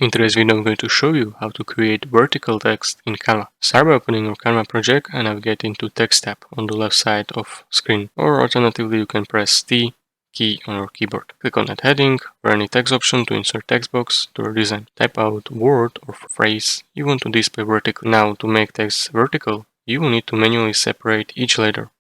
In today's video, I'm going to show you how to create vertical text in Canva. Start by opening your Canva project and navigate into Text tab on the left side of screen. Or alternatively, you can press T key on your keyboard. Click on that heading or any text option to insert text box to your design. Type out word or phrase you want to display vertically. Now, to make text vertical, you will need to manually separate each letter.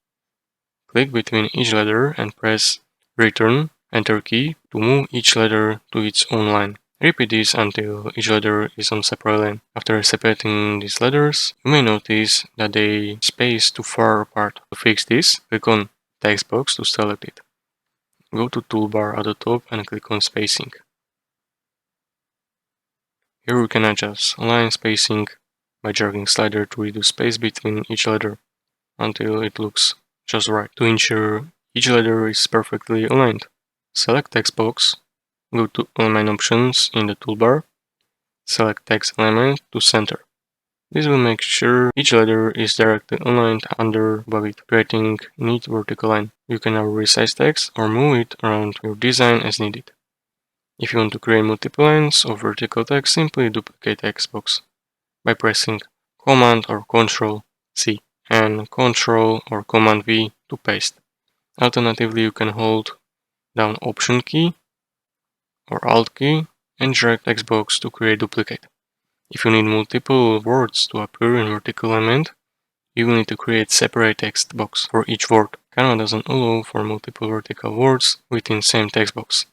Click between each letter and press Return Enter key to move each letter to its own line. Repeat this until each letter is on separate line. After separating these letters, you may notice that they space too far apart. To fix this, click on Text box to select it. Go to Toolbar at the top and click on Spacing. Here we can adjust line spacing by dragging slider to reduce space between each letter until it looks just right. To ensure each letter is perfectly aligned, select Text box, go to Align options in the toolbar, select Text Alignment to center. This will make sure each letter is directly aligned under above it, creating a neat vertical line. You can now resize text or move it around your design as needed. If you want to create multiple lines of vertical text, simply duplicate text box by pressing Command or Ctrl C and Ctrl or Command V to paste. Alternatively, you can hold down Option key or Alt key and drag text box to create duplicate. If you need multiple words to appear in vertical alignment, you will need to create separate text box for each word. Canva doesn't allow for multiple vertical words within same text box.